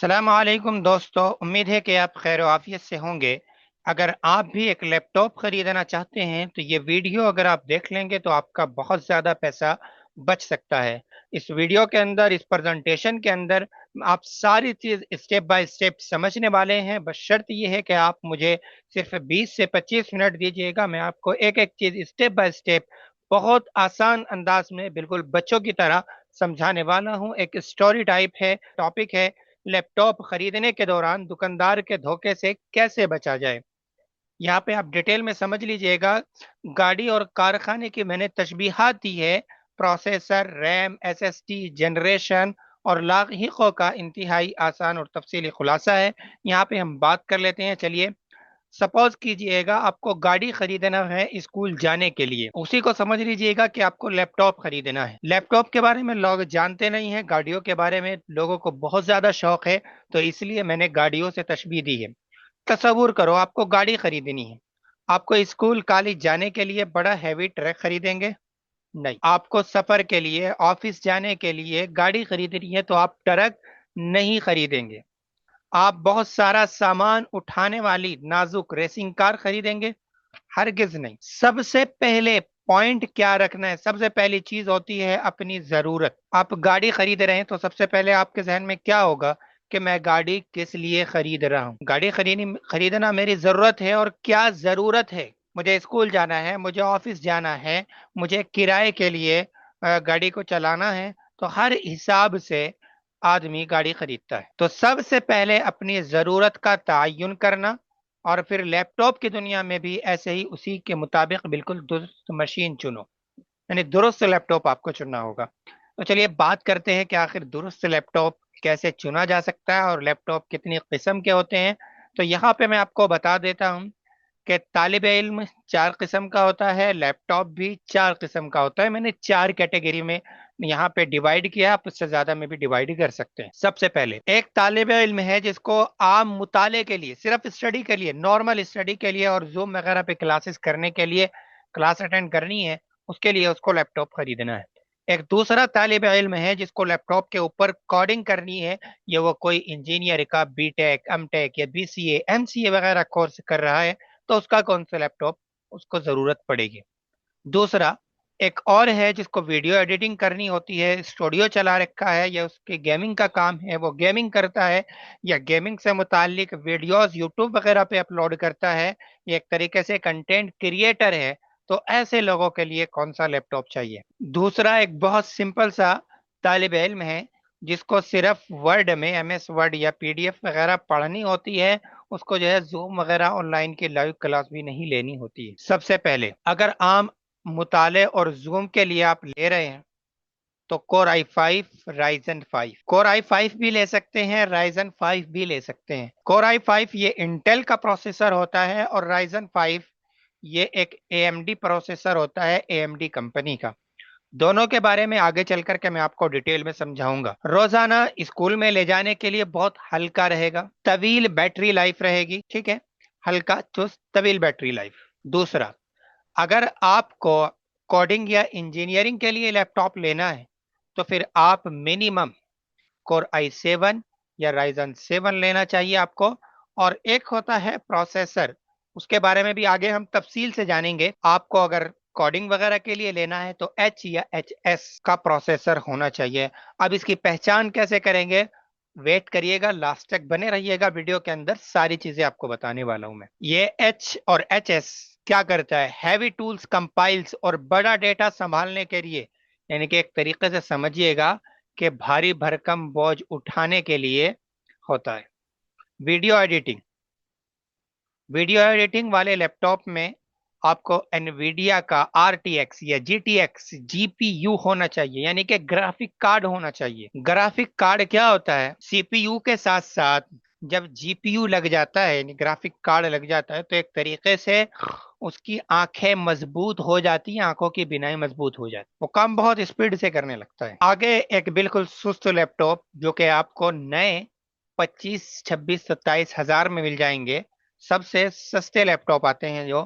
السلام علیکم دوستو، امید ہے کہ آپ خیر و عافیت سے ہوں گے۔ اگر آپ بھی ایک لیپ ٹاپ خریدنا چاہتے ہیں تو یہ ویڈیو اگر آپ دیکھ لیں گے تو آپ کا بہت زیادہ پیسہ بچ سکتا ہے۔ اس ویڈیو کے اندر، اس پریزنٹیشن کے اندر آپ ساری چیز اسٹیپ بائی اسٹیپ سمجھنے والے ہیں، بس شرط یہ ہے کہ آپ مجھے صرف 20 سے 25 منٹ دیجیے گا۔ میں آپ کو ایک ایک چیز اسٹیپ بائی اسٹیپ بہت آسان انداز میں، بالکل بچوں کی طرح سمجھانے والا ہوں۔ ایک اسٹوری ٹائپ ہے، ٹاپک ہے لیپ ٹاپ خریدنے کے دوران دکاندار کے دھوکے سے کیسے بچا جائے۔ یہاں پہ آپ ڈیٹیل میں سمجھ لیجئے گا۔ گاڑی اور کارخانے کی میں نے تشبیہات دی ہے، processor, RAM, S S D, generation اور لاحقوں کا انتہائی آسان اور تفصیلی خلاصہ ہے۔ یہاں پہ ہم بات کر لیتے ہیں، چلیے۔ سپوز کیجئے گا آپ کو گاڑی خریدنا ہے اسکول جانے کے لیے، اسی کو سمجھ لیجئے گا کہ آپ کو لیپ ٹاپ خریدنا ہے۔ لیپ ٹاپ کے بارے میں لوگ جانتے نہیں ہیں، گاڑیوں کے بارے میں لوگوں کو بہت زیادہ شوق ہے، تو اس لیے میں نے گاڑیوں سے تشبیہ دی ہے۔ تصور کرو آپ کو گاڑی خریدنی ہے۔ آپ کو اسکول کالج جانے کے لیے بڑا ہیوی ٹرک خریدیں گے؟ نہیں۔ آپ کو سفر کے لیے، آفس جانے کے لیے گاڑی خریدنی ہے تو آپ ٹرک نہیں خریدیں گے۔ آپ بہت سارا سامان اٹھانے والی نازک ریسنگ کار خریدیں گے؟ ہرگز نہیں۔ سب سے پہلے پوائنٹ کیا رکھنا ہے؟ سب سے پہلی چیز ہوتی ہے اپنی ضرورت۔ آپ گاڑی خرید رہے ہیں تو سب سے پہلے آپ کے ذہن میں کیا ہوگا کہ میں گاڑی کس لیے خرید رہا ہوں؟ گاڑی خریدنا میری ضرورت ہے، اور کیا ضرورت ہے؟ مجھے اسکول جانا ہے، مجھے آفس جانا ہے، مجھے کرائے کے لیے گاڑی کو چلانا ہے، تو ہر حساب سے آدمی گاڑی خریدتا ہے۔ تو سب سے پہلے اپنی ضرورت کا تعین کرنا، اور پھر لیپ ٹاپ کی دنیا میں بھی ایسے ہی اسی کے مطابق بالکل درست مشین چنو، یعنی درست لیپ ٹاپ آپ کو چننا ہوگا۔ تو چلیے بات کرتے ہیں کہ آخر درست لیپ ٹاپ کیسے چنا جا سکتا ہے اور لیپ ٹاپ کتنی قسم کے ہوتے ہیں۔ تو یہاں پہ میں آپ کو بتا دیتا ہوں کہ طالب علم 4 قسم کا ہوتا ہے، لیپ ٹاپ بھی 4 قسم کا ہوتا ہے۔ میں نے 4 کیٹیگری میں یہاں پہ ڈیوائیڈ کیا، آپ اس سے زیادہ میں بھی ڈیوائیڈ کر سکتے ہیں۔ سب سے پہلے ایک طالب علم ہے جس کو عام مطالعے کے لیے، صرف اسٹڈی کے لیے، نارمل اسٹڈی کے لیے اور زوم وغیرہ پہ کلاسز کرنے کے لیے، کلاس اٹینڈ کرنی ہے، اس کے لیے اس کو لیپ ٹاپ خریدنا ہے۔ ایک دوسرا طالب علم ہے جس کو لیپ ٹاپ کے اوپر کوڈنگ کرنی ہے، یا وہ کوئی انجینئر کا بی ٹیک، ایم ٹیک یا بی سی اے، ایم سی اے وغیرہ کورس کر رہا ہے، تو اس کا کون سا لیپ ٹاپ اس کو ضرورت پڑے گی۔ دوسرا ایک اور ہے جس کو ویڈیو ایڈیٹنگ کرنی ہوتی ہے، اسٹوڈیو چلا رکھا ہے، یا اس کے گیمنگ کا کام ہے، وہ گیمنگ کرتا ہے، یا گیمنگ سے متعلق ویڈیوز یوٹیوب وغیرہ پہ اپلوڈ کرتا ہے، یہ ایک طریقے سے کنٹینٹ کریٹر ہے، تو ایسے لوگوں کے لیے کون سا لیپ ٹاپ چاہیے۔ دوسرا ایک بہت سمپل سا طالب علم ہے جس کو صرف ورڈ میں، ایم ایس ورڈ یا پی ڈی ایف وغیرہ پڑھنی ہوتی ہے، اس کو جو ہے زوم وغیرہ آن لائن کی لائیو کلاس بھی نہیں لینی ہوتی ہے۔ سب سے پہلے اگر عام مطالعے اور زوم کے لیے آپ لے رہے ہیں تو کور آئی 5، رائزن 5، کور آئی 5 بھی لے سکتے ہیں، رائزن 5 بھی لے سکتے ہیں۔ کور آئی 5 یہ انٹیل کا پروسیسر ہوتا ہے، اور رائزن 5 یہ ایک اے ایم ڈی پروسیسر ہوتا ہے، اے ایم ڈی کمپنی کا۔ دونوں کے بارے میں آگے چل کر کے میں آپ کو ڈیٹیل میں سمجھاؤں گا۔ روزانہ اسکول میں لے جانے کے لیے بہت ہلکا رہے گا، طویل بیٹری لائف رہے گی، ٹھیک ہے، ہلکا چست طویل بیٹری لائف۔ دوسرا، اگر آپ کو کوڈنگ یا انجینئرنگ کے لیے لیپ ٹاپ لینا ہے تو پھر آپ منیمم کور آئی 7 یا رائزن 7 لینا چاہیے آپ کو۔ اور ایک ہوتا ہے پروسیسر، اس کے بارے میں بھی آگے ہم تفصیل سے جانیں گے۔ آپ کو اگر کوڈنگ وغیرہ کے لیے لینا ہے تو ایچ یا ایچ ایس کا پروسیسر ہونا چاہیے۔ اب اس کی پہچان کیسے کریں گے؟ ویٹ کریے گا، لاسٹ تک بنے رہیے گا، ویڈیو کے اندر ساری چیزیں آپ کو بتانے والا ہوں میں۔ یہ ایچ اور ایچ ایس کیا کرتا ہے؟ ہیوی ٹولز، کمپائلز اور بڑا ڈیٹا سنبھالنے کے لیے، یعنی کہ ایک طریقے سے سمجھیے گا کہ بھاری بھرکم بوجھ اٹھانے کے لیے ہوتا ہے۔ ویڈیو ایڈیٹنگ، ویڈیو ایڈیٹنگ والے لیپ ٹاپ میں آپ کو انویڈیا کا آر ٹی ایکس یا جی ٹی ایکس جی پی یو ہونا چاہیے، یعنی کہ گرافک کارڈ ہونا چاہیے۔ گرافک کارڈ کیا ہوتا ہے؟ سی پی یو کے ساتھ ساتھ جب جی پی یو لگ جاتا ہے، یعنی گرافک کارڈ لگ جاتا ہے، تو ایک طریقے سے اس کی آنکھیں مضبوط ہو جاتی ہیں، آنکھوں کی بینائی مضبوط ہو جاتی ہے، وہ کام بہت اسپیڈ سے کرنے لگتا ہے۔ آگے ایک بالکل سست لیپ ٹاپ جو کہ آپ کو نئے 25، 26، 27 ہزار میں مل جائیں گے۔ سب سے سستے لیپ ٹاپ آتے ہیں جو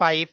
5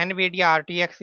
NVIDIA RTX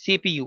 CPU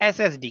SSD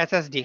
SSD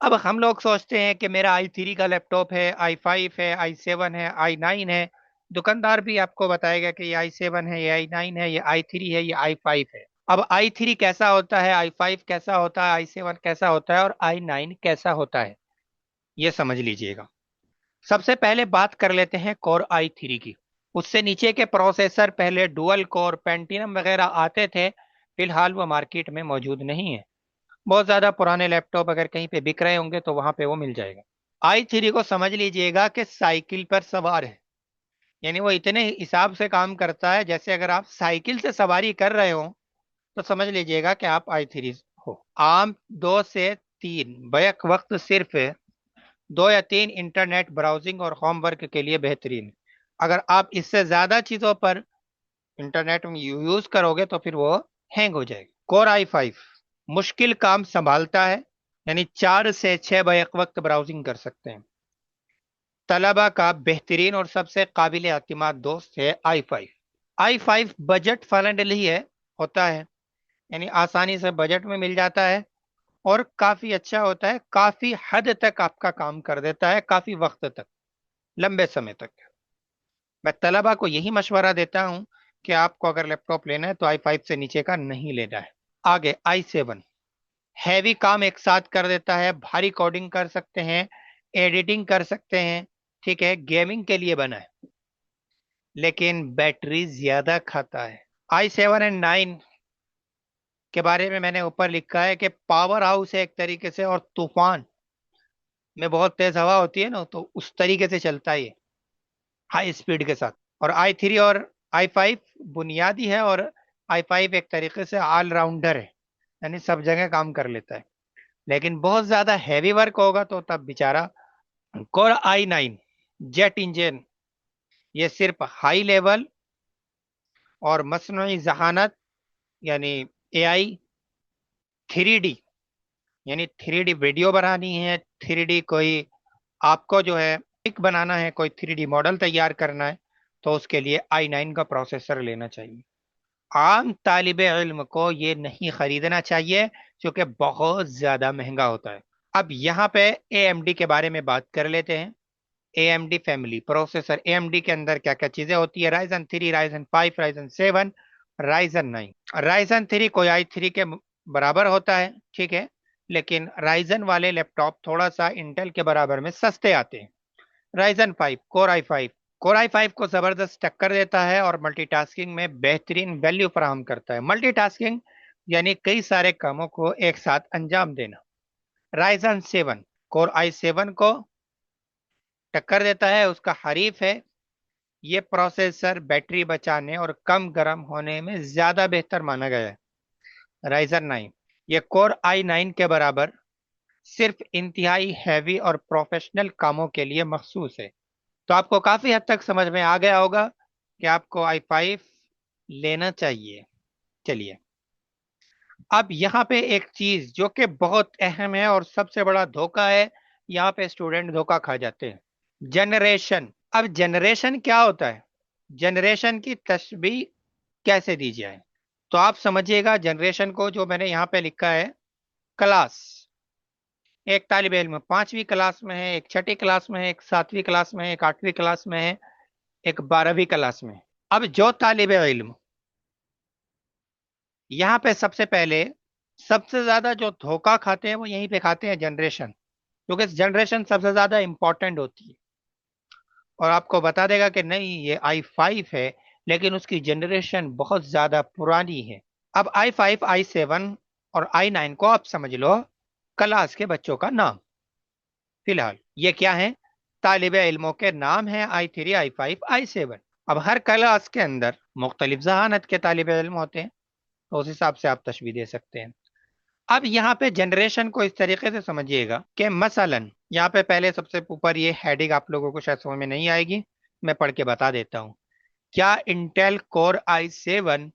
اب ہم لوگ سوچتے ہیں کہ میرا i3 کا لیپ ٹاپ ہے، i5 ہے، i7 ہے، i9 ہے۔ دکاندار بھی آپ کو بتائے گا کہ یہ i7 ہے، یہ i9 ہے، یہ i3 ہے، یہ i5 ہے۔ اب i3 کیسا ہوتا ہے، i5 کیسا ہوتا ہے، i7 کیسا ہوتا ہے، اور i9 کیسا ہوتا ہے، یہ سمجھ لیجئے گا۔ سب سے پہلے بات کر لیتے ہیں کور i3 کی۔ اس سے نیچے کے پروسیسر پہلے ڈوئل کور، پینٹینم وغیرہ آتے تھے، فی الحال وہ مارکیٹ میں موجود نہیں ہے۔ بہت زیادہ پرانے لیپ ٹاپ اگر کہیں پہ بک رہے ہوں گے تو وہاں پہ وہ مل جائے گا۔ i3 کو سمجھ لیجئے گا کہ سائیکل پر سوار ہے، یعنی وہ اتنے حساب سے کام کرتا ہے جیسے اگر آپ سائیکل سے سواری کر رہے ہو تو سمجھ لیجئے گا کہ آپ i3 ہو۔ عام 2 سے 3 بیک وقت صرف 2 یا 3 انٹرنیٹ براؤزنگ اور ہوم ورک کے لیے بہترین۔ اگر آپ اس سے زیادہ چیزوں پر انٹرنیٹ میں یوز کرو گے تو پھر وہ ہینگ ہو جائے گا۔ کور i5 مشکل کام سنبھالتا ہے، یعنی 4 سے 6 بیک وقت براؤزنگ کر سکتے ہیں۔ طلبہ کا بہترین اور سب سے قابل اعتماد دوست ہے i5۔ i5 بجٹ فرینڈلی ہوتا ہے، یعنی آسانی سے بجٹ میں مل جاتا ہے اور کافی اچھا ہوتا ہے، کافی حد تک آپ کا کام کر دیتا ہے، کافی وقت تک، لمبے سمے تک۔ میں طلبہ کو یہی مشورہ دیتا ہوں کہ آپ کو اگر لیپ ٹاپ لینا ہے تو i5 سے نیچے کا نہیں لینا ہے۔ آگے i7 ہیوی کام ایک ساتھ کر دیتا ہے، بھاری کوڈنگ کر سکتے ہیں، ایڈیٹنگ کر سکتے ہیں، ٹھیک ہے، گیمنگ کے لیے بنا ہے، لیکن بیٹری زیادہ کھاتا ہے۔ i7 اور 9 کے بارے میں نے اوپر لکھا ہے کہ پاور ہاؤس ہے ایک طریقے سے، اور طوفان میں بہت تیز ہوا ہوتی ہے نا تو اس طریقے سے چلتا ہے ہائی اسپیڈ کے ساتھ۔ اور i3 اور i5 بنیادی ہے، اور i5 ایک طریقے سے آل راؤنڈر ہے، یعنی سب جگہ کام کر لیتا ہے، لیکن بہت زیادہ ہیوی ورک ہوگا تو تب بیچارہ۔ کور i9 جیٹ انجن، یہ صرف ہائی لیول اور مصنوعی ذہانت، یعنی اے آئی، 3D، یعنی 3D ویڈیو بنانی ہے، 3D کوئی آپ کو جو ہے پک بنانا ہے، کوئی 3D ماڈل تیار کرنا ہے تو اس کے لیے i9 کا پروسیسر لینا چاہیے۔ عام طالب علم کو یہ نہیں خریدنا چاہیے کیونکہ بہت زیادہ مہنگا ہوتا ہے۔ اب یہاں پہ اے ایم ڈی کے بارے میں بات کر لیتے ہیں۔ A M D family processor, A M D کے اندر کیا کیا چیزیں ہوتی ہے؟ Ryzen 3، Ryzen 5، Ryzen 7، Ryzen 9۔ Ryzen 3 کوئی i3 کے برابر ہوتا ہے، ٹھیک ہے، لیکن رائزن والے لیپ ٹاپ تھوڑا سا انٹل کے برابر میں سستے آتے ہیں۔ رائزن 5، کور آئی 5 کو زبردست ٹکر دیتا ہے اور ملٹی ٹاسکنگ میں بہترین ویلیو فراہم کرتا ہے۔ ملٹی ٹاسکنگ یعنی کئی سارے کاموں کو ایک ساتھ انجام دینا۔ رائزن 7 کور آئی 7 کو ٹکر دیتا ہے، اس کا حریف ہے۔ یہ پروسیسر بیٹری بچانے اور کم گرم ہونے میں زیادہ بہتر مانا گیا ہے۔ رائزن 9 یہ کور آئی 9 کے برابر صرف انتہائی ہیوی اور پروفیشنل کاموں کے لیے مخصوص ہے۔ تو آپ کو کافی حد تک سمجھ میں آ گیا ہوگا کہ آپ کو i5 لینا چاہیے۔ چلیے اب یہاں پہ ایک چیز جو کہ بہت اہم ہے اور سب سے بڑا دھوکہ ہے، یہاں پہ اسٹوڈنٹ دھوکہ کھا جاتے ہیں، جنریشن۔ اب جنریشن کیا ہوتا ہے؟ جنریشن کی تشبیہ کیسے دی جائے؟ تو آپ سمجھیے گا جنریشن کو، جو میں نے یہاں پہ لکھا ہے کلاس۔ ایک طالب علم 5ویں کلاس میں ہے، ایک 6ٹھی کلاس میں ہے، ایک 7ویں کلاس میں ہے، ایک 8ویں کلاس میں ہے، ایک 12ویں کلاس میں ہے۔ اب جو طالب علم یہاں پہ سب سے پہلے سب سے زیادہ جو دھوکہ کھاتے ہیں وہ یہیں پہ کھاتے ہیں، جنریشن، کیونکہ جنریشن سب سے زیادہ امپورٹنٹ ہوتی ہے، اور آپ کو بتا دے گا کہ نہیں یہ i5 ہے لیکن اس کی جنریشن بہت زیادہ پرانی ہے۔ اب i5، i7 اور i9 کو آپ سمجھ لو کلاس کے بچوں کا نام۔ فی الحال یہ کیا ہیں؟ طالب علموں کے نام ہیں، i3، i5، i7۔ اب ہر کلاس کے اندر مختلف ذہانت کے طالب علم ہوتے ہیں، تو اس حساب سے آپ تشبیہ دے سکتے ہیں۔ اب یہاں پہ جنریشن کو اس طریقے سے سمجھیے گا کہ مثلا یہاں پہ پہلے سب سے اوپر یہ ہیڈنگ آپ لوگوں کو شاید سمجھ میں نہیں آئے گی، میں پڑھ کے بتا دیتا ہوں۔ کیا انٹیل کور i7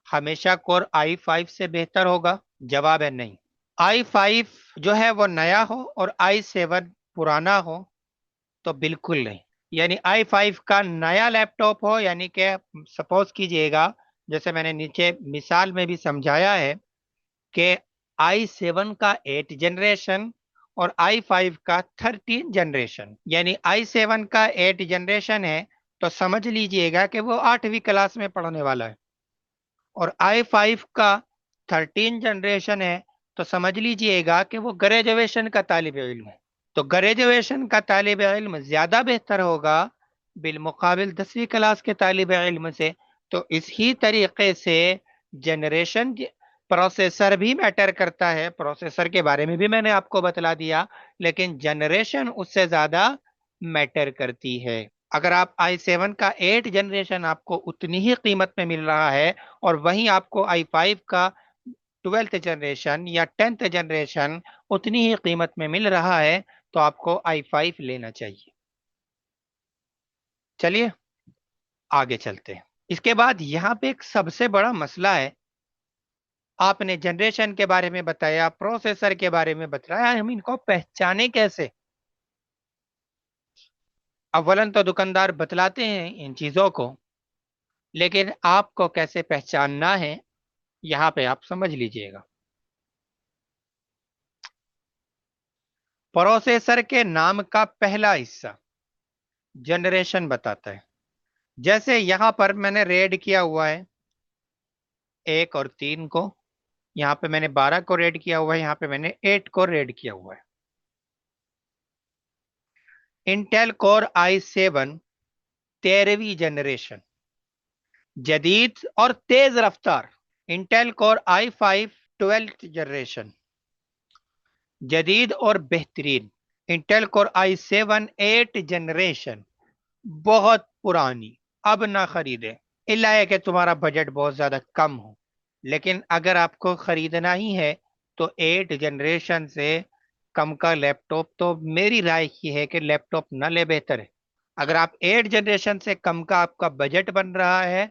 ہمیشہ کور i5 سے بہتر ہوگا؟ جواب ہے نہیں۔ i5 جو ہے وہ نیا ہو اور i7 پرانا ہو تو بالکل نہیں۔ یعنی i5 کا نیا لیپ ٹاپ ہو، یعنی کہ سپوز کیجئے گا جیسے میں نے نیچے مثال میں بھی سمجھایا ہے کہ i7 کا 8 جنریشن اور i5 کا 13 جنریشن، یعنی i7 کا 8 جنریشن ہے تو سمجھ لیجئے گا کہ وہ 8ویں کلاس میں پڑھنے والا ہے، اور i5 کا 13 جنریشن ہے تو سمجھ لیجئے گا کہ وہ گریجویشن کا طالب علم ہے۔ تو گریجویشن کا طالب علم زیادہ بہتر ہوگا بالمقابل 10ویں کلاس کے طالب علم سے۔ تو اس ہی طریقے سے جنریشن پروسیسر بھی میٹر کرتا ہے، پروسیسر کے بارے میں بھی میں نے آپ کو بتلا دیا، لیکن جنریشن اس سے زیادہ میٹر کرتی ہے۔ اگر آپ i7 کا 8 جنریشن آپ کو اتنی ہی قیمت میں مل رہا ہے، اور وہیں آپ کو i5 کا 12th جنریشن یا 10th جنریشن اتنی ہی قیمت میں مل رہا ہے، تو آپ کو i5 لینا چاہیے۔ چلیے آگے چلتے ہیں۔ اس کے بعد یہاں پہ ایک سب سے بڑا مسئلہ ہے، آپ نے جنریشن کے بارے میں بتایا، پروسیسر کے بارے میں بتایا، ہم ان کو پہچانے کیسے؟ اولاً تو دکاندار بتلاتے ہیں ان چیزوں کو، لیکن آپ کو کیسے پہچاننا ہے یہاں پہ آپ سمجھ لیجئے گا۔ پروسیسر کے نام کا پہلا حصہ جنریشن بتاتا ہے۔ جیسے یہاں پر میں نے ریڈ کیا ہوا ہے 1 اور 3 کو، یہاں پہ میں نے 12 کو ریڈ کیا ہوا ہے، یہاں پہ میں نے 8 کو ریڈ کیا ہوا ہے۔ انٹیل کور i7 13ویں جنریشن، جدید اور تیز رفتار۔ انٹیل کور i5 12th جنریشن، جدید اور بہترین۔ انٹیل کور i7 8 جنریشن، بہت پرانی، اب نہ خریدے، الا ہے کہ تمہارا بجٹ بہت زیادہ کم ہو۔ لیکن اگر آپ کو خریدنا ہی ہے تو 8 جنریشن سے کم کا لیپ ٹاپ، تو میری رائے یہ ہے کہ لیپ ٹاپ نہ لے، بہتر ہے۔ اگر آپ 8 جنریشن سے کم کا آپ کا بجٹ بن رہا ہے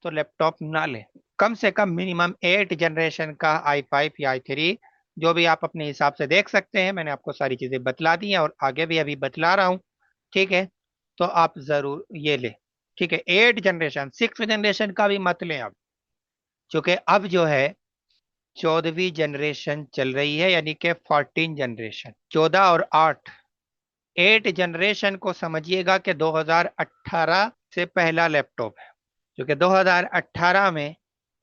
تو لیپ ٹاپ نہ لے، کم سے کم منیمم 8 جنریشن کا i5 یا i3 جو بھی آپ اپنے حساب سے دیکھ سکتے ہیں۔ میں نے آپ کو ساری چیزیں بتلا دی ہیں اور آگے بھی ابھی بتلا رہا ہوں، ٹھیک ہے؟ تو آپ ضرور یہ لیں، ٹھیک ہے؟ 8 جنریشن، 6 جنریشن کا بھی مت لیں اب، چونکہ اب جو ہے 14ویں جنریشن چل رہی ہے، یعنی کہ 14 جنریشن، 14 اور 8 جنریشن کو سمجھیے گا کہ 2018 سے پہلا لیپ ٹاپ ہے، کیونکہ 2018 میں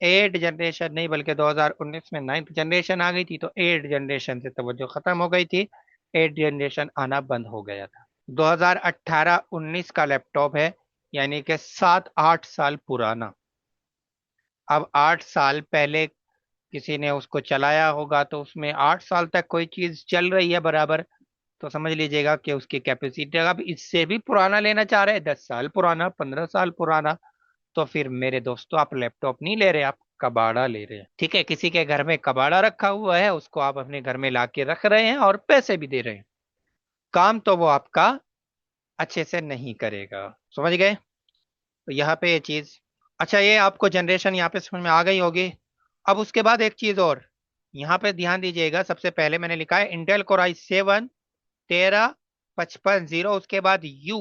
8 جنریشن نہیں بلکہ 2019 میں 9th جنریشن آ گئی تھی، تو 8 جنریشن سے توجہ ختم ہو گئی تھی، 8 جنریشن آنا بند ہو گیا تھا۔ 2018-19 کا لیپ ٹاپ ہے، یعنی کہ 7-8 سال پرانا۔ اب 8 سال پہلے کسی نے اس کو چلایا ہوگا تو اس میں 8 سال تک کوئی چیز چل رہی ہے برابر، تو سمجھ لیجئے گا کہ اس کی کیپیسٹی، اب اس سے بھی پرانا لینا چاہ رہے ہیں، 10 سال پرانا، 15 سال پرانا، تو پھر میرے دوستو آپ لیپ ٹاپ نہیں لے رہے، آپ کباڑا لے رہے ہیں، ٹھیک ہے؟ کسی کے گھر میں کباڑا رکھا ہوا ہے، اس کو آپ اپنے گھر میں لا کے رکھ رہے ہیں اور پیسے بھی دے رہے ہیں، کام تو وہ آپ کا اچھے سے نہیں کرے گا۔ سمجھ گئے؟ تو یہاں پہ یہ چیز، اچھا یہ آپ کو جنریشن یہاں پہ سمجھ میں آ گئی ہوگی۔ اب اس کے بعد ایک چیز اور یہاں پہ دھیان دیجئے گا، سب سے پہلے میں نے لکھا ہے انٹیل کور i7 1355 اس کے بعد یو،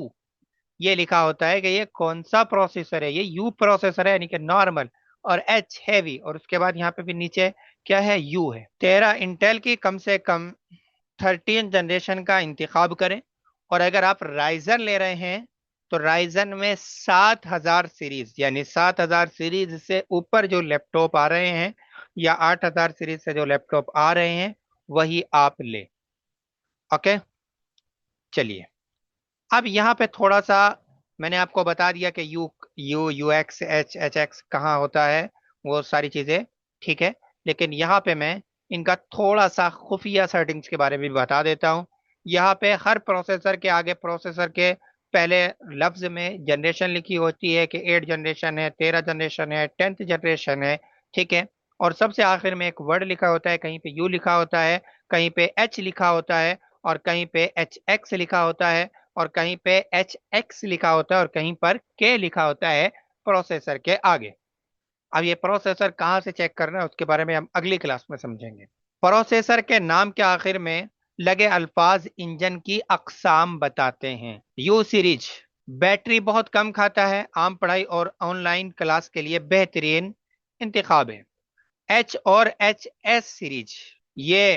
یہ لکھا ہوتا ہے کہ یہ کون سا پروسیسر ہے، یہ یو پروسیسر ہے، یعنی کہ نارمل، اور ایچ ہیوی، اور اس کے بعد یہاں پہ بھی نیچے کیا ہے، یو ہے۔ 13 انٹیل کی کم سے کم 13 جنریشن کا انتخاب کریں، اور اگر آپ رائزن لے رہے ہیں تو رائزن میں 7000 سیریز، یعنی 7000 سیریز سے اوپر جو لیپ ٹاپ آ رہے ہیں، یا 8000 سیریز سے جو لیپ ٹاپ آ رہے ہیں وہی آپ لیں، اوکے؟ چلیے اب یہاں پہ تھوڑا سا میں نے آپ کو بتا دیا کہ یو ایکس ایچ ایکس کہاں ہوتا ہے، وہ ساری چیزیں ٹھیک ہے، لیکن یہاں پہ میں ان کا تھوڑا سا خفیہ سیٹنگز کے بارے میں بھی بتا دیتا ہوں۔ یہاں پہ ہر پروسیسر کے آگے، پروسیسر کے پہلے لفظ میں جنریشن لکھی ہوتی ہے کہ 8 جنریشن ہے، 13 جنریشن ہے، 10th جنریشن ہے، ٹھیک ہے؟ اور سب سے آخر میں ایک ورڈ لکھا ہوتا ہے، کہیں پہ یو لکھا ہوتا ہے، کہیں پہ ایچ لکھا ہوتا ہے، اور کہیں پہ ایچ ایکس لکھا ہوتا ہے، اور کہیں پہ ایچ ایکس لکھا ہوتا ہے، اور کہیں پر کے لکھا ہوتا ہے پروسیسر کے آگے۔ اب یہ پروسیسر کہاں سے چیک کرنا ہے اس کے بارے میں ہم اگلی کلاس میں سمجھیں گے۔ پروسیسر کے نام کے آخر میں لگے الفاظ انجن کی اقسام بتاتے ہیں۔ یو سیریز بیٹری بہت کم کھاتا ہے، عام پڑھائی اور آن لائن کلاس کے لیے بہترین انتخاب ہے۔ ایچ اور ایچ ایس سیریز یہ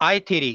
i3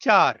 4।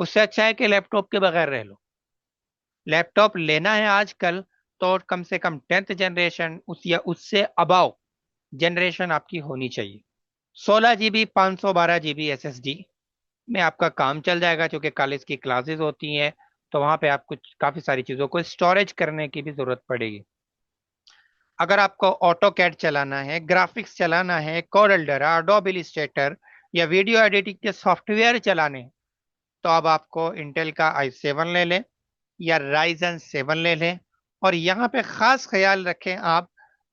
اس سے اچھا ہے کہ لیپ ٹاپ کے بغیر رہ لو. لیپ ٹاپ لینا ہے آج کل تو کم سے کم 10th جنریشن یا اس سے اباؤ جنریشن آپ کی ہونی چاہیے. 16 GB 512 GB SSD میں آپ کا کام چل جائے گا، چونکہ کالج کی کلاسز ہوتی ہیں تو وہاں پہ آپ کچھ کافی ساری چیزوں کو اسٹوریج کرنے کی بھی ضرورت پڑے گی. اگر آپ کو آٹو کیڈ چلانا ہے، گرافکس چلانا ہے، کورل ڈرا، اڈوبی السٹریٹر یا ویڈیو ایڈیٹنگ کے سافٹ ویئر چلانے تو اب آپ کو انٹیل کا i7 لے لیں یا رائزن 7 لے لیں. اور یہاں پہ خاص خیال رکھیں آپ،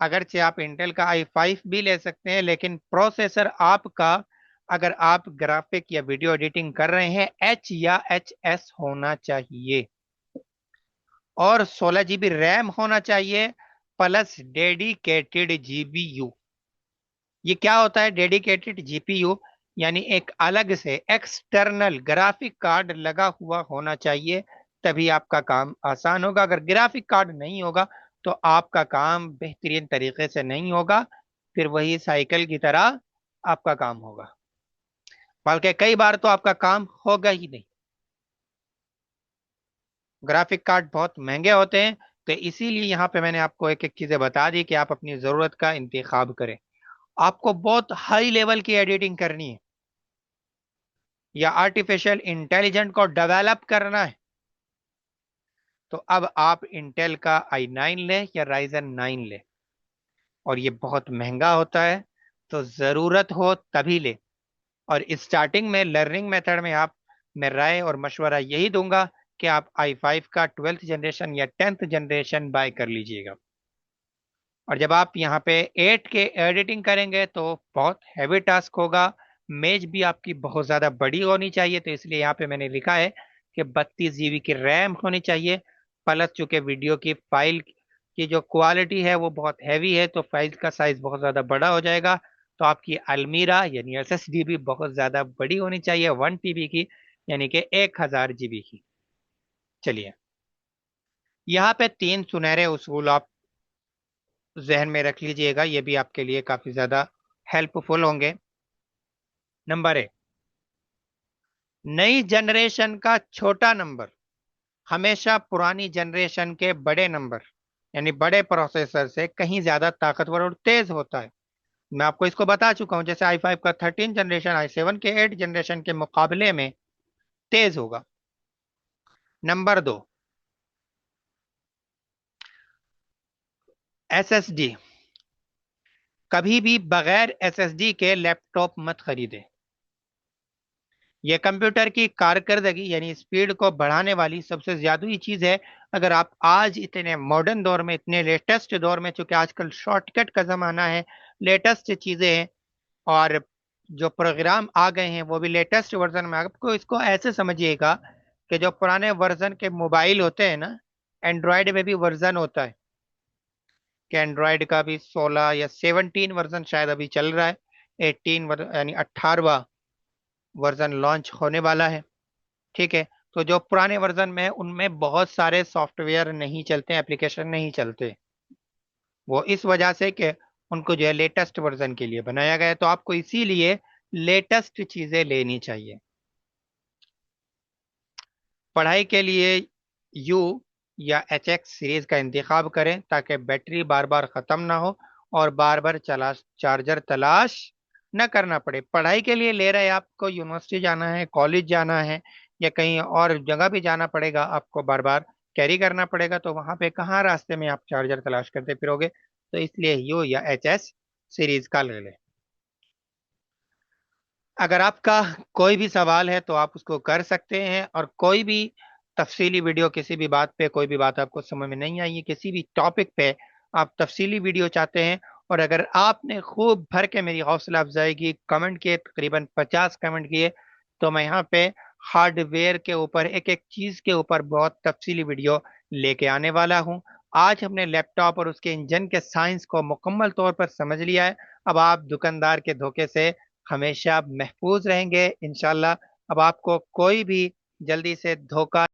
اگرچہ آپ انٹیل کا i5 بھی لے سکتے ہیں لیکن پروسیسر آپ کا، اگر آپ گرافک یا ویڈیو ایڈیٹنگ کر رہے ہیں، HX ہونا چاہیے اور 16 GB ریم ہونا چاہیے پلس ڈیڈیکیٹڈ GPU. یہ کیا ہوتا ہے ڈیڈیکیٹڈ GPU؟ یعنی ایک الگ سے ایکسٹرنل گرافک کارڈ لگا ہوا ہونا چاہیے، تبھی آپ کا کام آسان ہوگا. اگر گرافک کارڈ نہیں ہوگا تو آپ کا کام بہترین طریقے سے نہیں ہوگا، پھر وہی سائیکل کی طرح آپ کا کام ہوگا، بلکہ کئی بار تو آپ کا کام ہوگا ہی نہیں. گرافک کارڈ بہت مہنگے ہوتے ہیں، تو اسی لیے یہاں پہ میں نے آپ کو ایک ایک چیزیں بتا دی کہ آپ اپنی ضرورت کا انتخاب کریں. آپ کو بہت ہائی لیول کی ایڈیٹنگ کرنی ہے یا آرٹیفیشل انٹیلیجنٹ کو ڈیولپ کرنا ہے تو اب آپ انٹیل کا i9 لیں یا رائزن 9 لیں، اور یہ بہت مہنگا ہوتا ہے تو ضرورت ہو تبھی لیں. اور اسٹارٹنگ میں لرننگ میتھڈ میں میں رائے اور مشورہ یہی دوں گا کہ آپ i5 کا 12th جنریشن یا 10th جنریشن بائی کر لیجئے گا. اور جب آپ یہاں پہ 8 کے ایڈیٹنگ کریں گے تو بہت ہیوی ٹاسک ہوگا، میج بھی آپ کی بہت زیادہ بڑی ہونی چاہیے، تو اس لیے یہاں پہ میں نے لکھا ہے کہ 32 GB کی ریم ہونی چاہیے، پلس چونکہ ویڈیو کی فائل کی جو کوالٹی ہے وہ بہت ہیوی ہے تو فائل کا سائز بہت زیادہ بڑا ہو جائے گا، تو آپ کی المیرا یعنی SSD بھی بہت زیادہ بڑی ہونی چاہیے، 1 TB کی یعنی کہ 1000 GB کی. چلیے یہاں پہ 3 سنہرے اصول آپ ذہن میں رکھ لیجئے گا، یہ بھی آپ کے لیے کافی زیادہ ہیلپ فل ہوں گے. نمبر 1، نئی جنریشن کا چھوٹا نمبر ہمیشہ پرانی جنریشن کے بڑے نمبر یعنی بڑے پروسیسر سے کہیں زیادہ طاقتور اور تیز ہوتا ہے. میں آپ کو اس کو بتا چکا ہوں، جیسے i5 کا 13 جنریشن i7 کے 8 جنریشن کے مقابلے میں تیز ہوگا. نمبر 2، SSD کبھی بھی بغیر SSD کے لیپ ٹاپ مت خریدے. یہ کمپیوٹر کی کارکردگی یعنی اسپیڈ کو بڑھانے والی سب سے زیادہ چیز ہے. اگر آپ آج اتنے ماڈرن دور میں، اتنے لیٹسٹ دور میں، چونکہ آج کل شارٹ کٹ کا زمانہ ہے، لیٹسٹ چیزیں ہیں اور جو پروگرام آ گئے ہیں وہ بھی لیٹسٹ ورژن میں. آپ کو اس کو ایسے سمجھیے گا کہ جو پرانے ورژن کے موبائل ہوتے ہیں نا، اینڈرائڈ میں بھی ورژن ہوتا ہے کہ اینڈرائڈ کا بھی 16 یا 17 ورژن شاید ابھی چل رہا ہے، 18 یعنی 18واں ورژن لانچ ہونے والا ہے. ٹھیک ہے، تو جو پرانے ورژن میں ان میں بہت سارے سافٹ ویئر نہیں چلتے، اپلیکیشن نہیں چلتے، وہ اس وجہ سے کہ ان کو جو ہے لیٹسٹ ورژن کے لیے بنایا گیا ہے. تو آپ کو اسی لیے لیٹسٹ چیزیں لینی چاہیے. پڑھائی کے لیے یو یا HX سیریز کا انتخاب کریں تاکہ بیٹری بار بار ختم نہ ہو اور بار بار چارجر تلاش نہ کرنا پڑے. پڑھائی کے لیے لے رہے آپ کو یونیورسٹی جانا ہے، کالج جانا ہے یا کہیں اور جگہ بھی جانا پڑے گا، آپ کو بار بار کیری کرنا پڑے گا، تو وہاں پہ کہاں راستے میں آپ چارجر تلاش کرتے پھرو گے، تو اس لیے یو یا HS سیریز کا لے لیں. اگر آپ کا کوئی بھی سوال ہے تو آپ اس کو کر سکتے ہیں، اور کوئی بھی تفصیلی ویڈیو کسی بھی بات پہ، کوئی بھی بات آپ کو سمجھ میں نہیں آئی ہے، کسی بھی ٹاپک پہ آپ تفصیلی ویڈیو چاہتے ہیں، اور اگر آپ نے خوب بھر کے میری حوصلہ افزائی کی، کمنٹ کیے، تقریباً 50 کمنٹ کیے، تو میں یہاں پہ ہارڈ ویئر کے اوپر ایک ایک چیز کے اوپر بہت تفصیلی ویڈیو لے کے آنے والا ہوں. آج ہم نے لیپ ٹاپ اور اس کے انجن کے سائنس کو مکمل طور پر سمجھ لیا ہے. اب آپ دکاندار کے دھوکے سے ہمیشہ محفوظ رہیں گے انشاءاللہ. اب آپ کو کوئی بھی جلدی سے دھوکہ